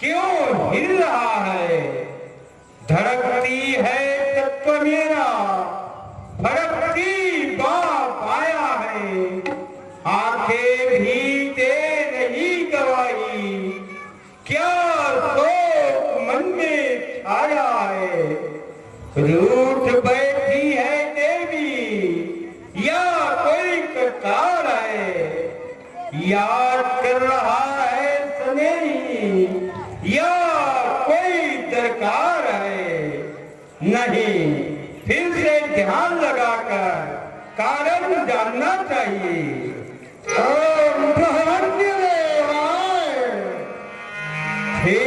क्यों हिल रहा है? धड़कती है तत्व मेरा, फड़कती बाप आया है। आंखें भी दे रही गवाही, क्या शोक मन में छाया है। रूठ बैठी है देवी या कोई कतार है, याद कर रहा है सनेही या कोई दरकार है। नहीं, फिर से ध्यान लगाकर कारण जानना चाहिए। ओम ब्रह्मण्य देवाय, हे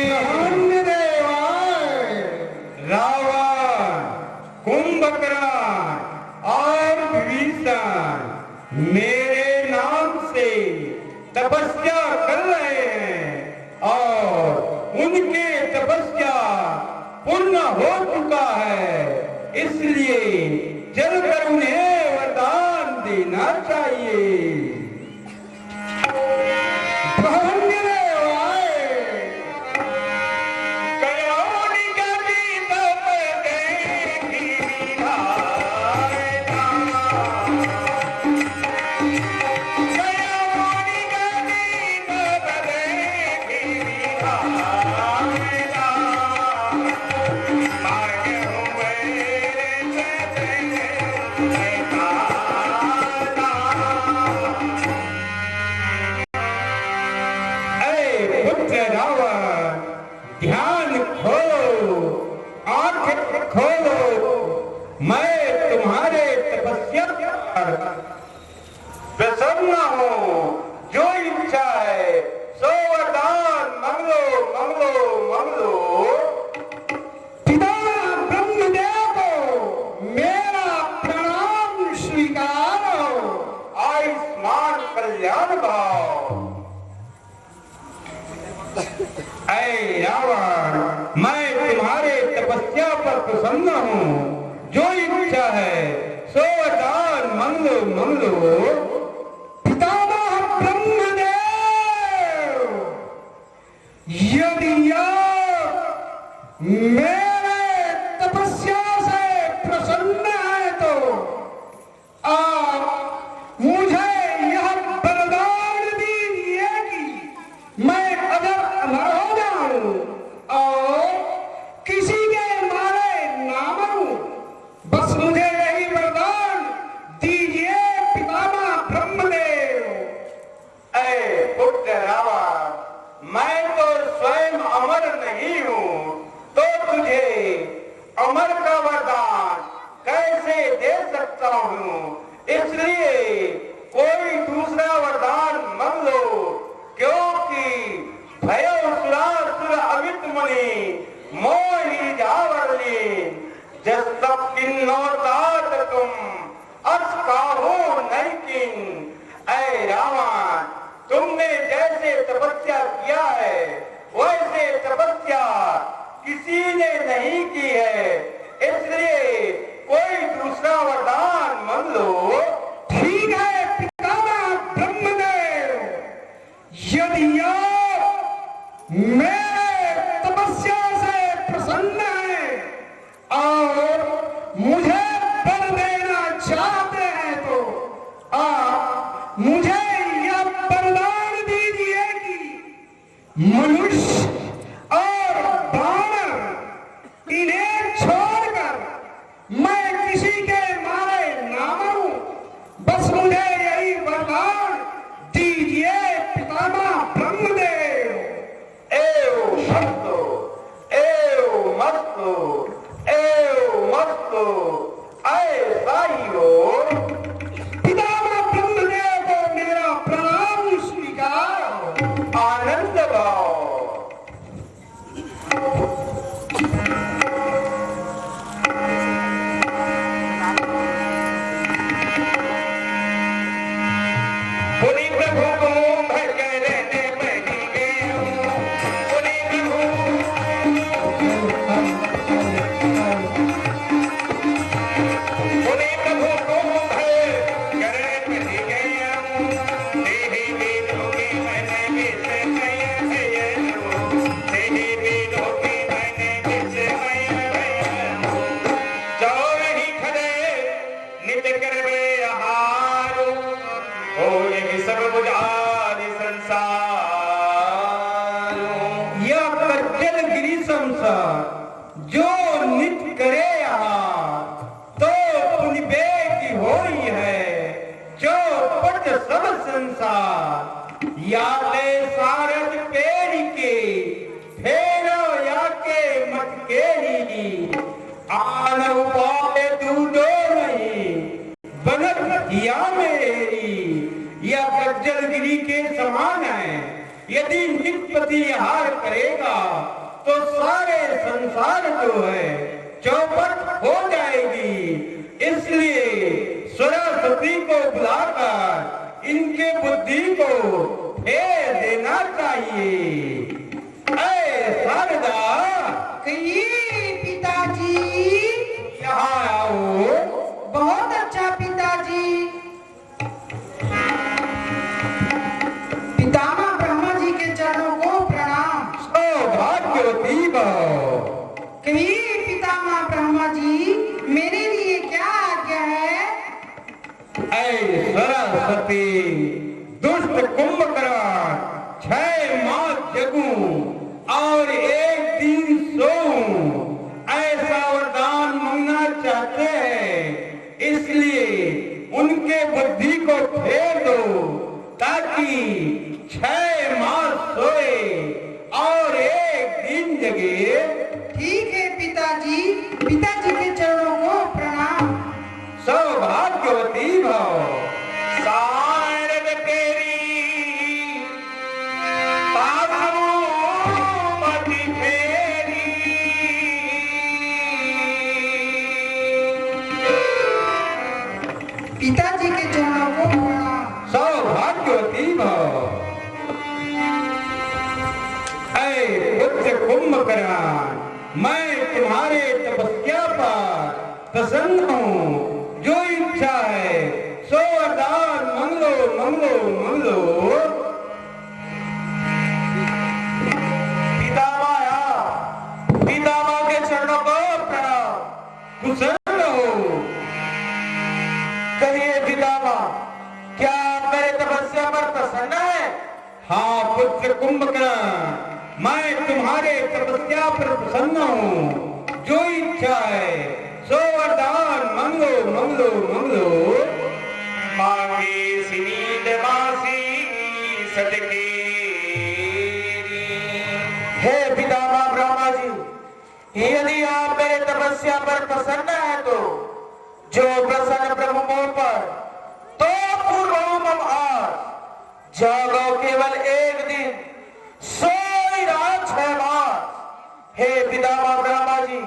ब्रह्मण्य देवाय। रावण, कुंभकर्ण और विभीषण मेरे नाम से तपस्या कर रहे हैं और उनके तपस्या पूर्ण हो चुका है, इसलिए जलकर उन्हें वरदान देना चाहिए। ध्यान खोलो, आंखें खोलो, मैं तुम्हारे तपस्या पर प्रसन्न हूँ। जो इच्छा है सो वरदान मांग लो, मांग लो, मांग लो। पिता ब्रह्मदेव को मेरा प्रणाम स्वीकारो। आयुष्मान कल्याण भाव। ऐ रावण, मैं तुम्हारे तपस्या पर प्रसन्न हूँ। जो इच्छा है सो वरदान मांग लो, मांग लो। पितामह ब्रह्मदेव, यदि आप मेरे तपस्या से प्रसन्न है तो आप मुझे यह वरदान दीजिए कि मैं अगर अमर हो जाऊं और किसी के मारे ना मरूं, बस मुझे यही वरदान दीजिए पितामह ब्रह्मदेव। ऐ पुत्र रावण, मैं तो स्वयं अमर नहीं हूँ, तो तुझे अमर का वरदान कैसे दे सकता हूँ? इसलिए कोई दूसरा वरदान मांग लो, क्योंकि भयसुरासुर अमित मुनि मोहि जावरली जस तब किन्नौतात तुम अस काहू नहीं किन। ऐ रावण, तुमने जैसे तपस्या किया है वैसे तपस्या किसी ने नहीं की है, इसलिए कोई दूसरा वरदान मांग लो। ठीक है पितामह ब्रह्मदेव, यदि आप मेरे तपस्या से प्रसन्न हैं और मुझे वर देना चाहते हैं तो आप मुझे यह वरदान दीजिए कि मनुष्य और वानर इन्हें छोड़कर मैं किसी के मारे ना मरूं, बस मुझे यही वरदान दीजिए पितामह ब्रह्मदेव। एव मस्तु, एव मस्तु, एव मस्तु, ऐसा ही हो। पितामह ब्रह्मदेव को मेरा प्रणाम स्वीकार। आनंद भाव। संसार जो नित करे आहार, तो पुण्य बेटी होई है जो पट सब संसार। याते सारद पेड़ के फेरो या के मत केरी, आन उपाय दूधो नहीं बनत या मेरी। यह गज्जलगिरी के समान है, यदि निपति हार करेगा तो सारे संसार जो है चौपट हो जाएगी। इसलिए सरस्वती को बुलाकर इनके बुद्धि को फेर देना चाहिए। ऐ शारदा, कहिए पिताजी। यहाँ आओ। बहुत अच्छा पिताजी। पितामह ब्रह्मा जी के चरणों को प्रणाम। सौभाग्यवती भव। कहिए पितामह ब्रह्मा जी, मेरे लिए क्या आज्ञा है? ऐ सरस्वती, दुष्ट कुंभकर्ण 6 मास जगूं और 1 दिन सोऊं, ऐसा वरदान मांगना चाहते हैं। इसलिए उनके बुद्धि को फेर दो ताकि 6 मास सोए और 1 दिन जगे। ठीक है पिताजी, पिताजी के चरणों को प्रणाम। सौभाग्यवती भव। शारद तेरी पावनों मति फेरी, पिताजी के चरणों को प्रणाम। सौभाग्यवती भव। ऐ पुत्र कुंभकर्ण, मैं तुम्हारे तपस्या पर प्रसन्न हूँ। जो इच्छा है सो वरदान मंगलो मंगलो मंगलो। पितामह के चरणों को प्रणाम। कुशल रहो। कहिए पितामह, क्या आप मेरे तपस्या पर प्रसन्न है? हाँ पुत्र कुंभकर्ण, मैं तुम्हारे तपस्या पर प्रसन्न हूँ। जो इच्छा है सो वरदान मंगलो मंगलो मंगलो। मांगे सिनीद मासी सदके। हे पितामह ब्रह्मा जी, यदि आप मेरे तपस्या पर प्रसन्न है तो जो प्रसन्न ब्रह्मों पर तो पूर्वम आज जागो केवल 1 दिन, सोई रात 6 मास। हे पितामह ब्रह्मा जी,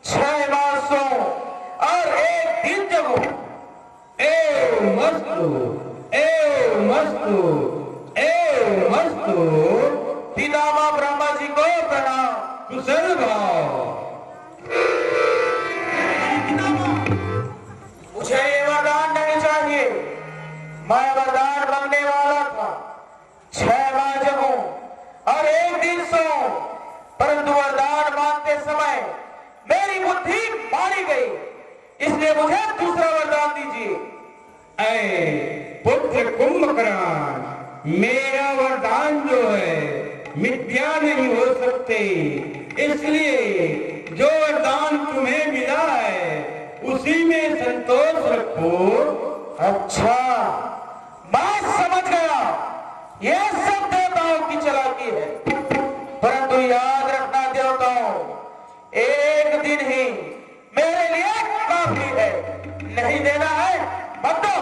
6 मासों और 1 दिन जगो। एवं मस्तु एवं मस्तु एवं मस्तु। पितामह ब्रह्मा जी को प्रणाम। कुशल भाव। मुझे ये वरदान नहीं चाहिए, मैं वरदान मांगने वाला था। 6 माह जगूं और 1 दिन सोऊं, परंतु वरदान मांगते समय मेरी बुद्धि मारी गई, इसलिए मुझे दूसरा वरदान दीजिए। ऐ पुत्र कुंभकर्ण, मेरा वरदान जो है मिथ्या नहीं हो सकते। इसलिए जो वरदान तुम्हें मिला है उसी में संतोष रखो। अच्छा, मैं समझ गया, यह सब देवताओं की चालाकी है। परंतु याद रखना देवताओं, 1 दिन ही मेरे लिए काफी है। नहीं देना है मत दो।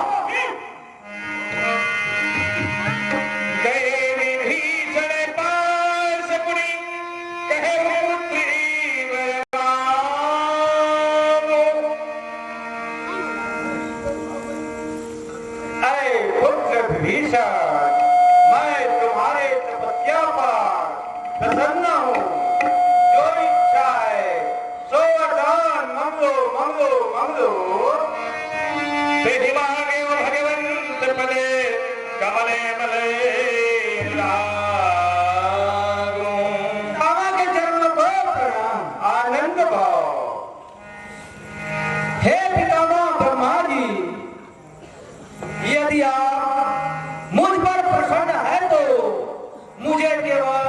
मैं तुम्हारे तपस्या पर प्रसन्न हूँ। जो इच्छा है सो वरदान मंगलो मंगलो मंगलो। भगवंत पदे कमले मले के चरणों को प्रणाम। आनंद भाव। हे पितामह ब्रह्मा जी, यदि आप मुझ पर प्रसन्न है तो मुझे केवल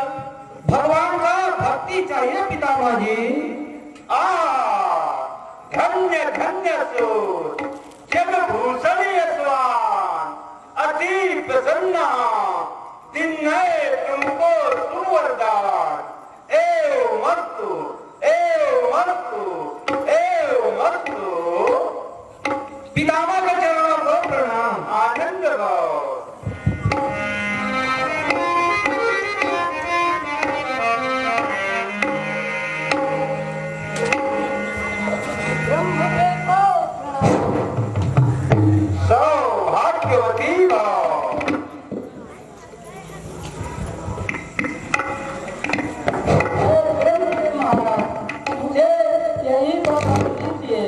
भगवान का भक्ति चाहिए। कहिए पितामह जी। धन्य धन्य सूत जग भूषण यशवान अति प्रसन्ना तिन्ने तुमको सुवरदान एव मस्तु पितामह के चरणों को प्रणाम। आनंद गाओ। सौभाग्यवती भाव। मुझे यही बता दीजिए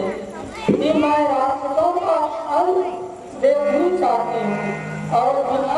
कि मैं राक्षसों का अंत देखना चाहती हूँ और बिना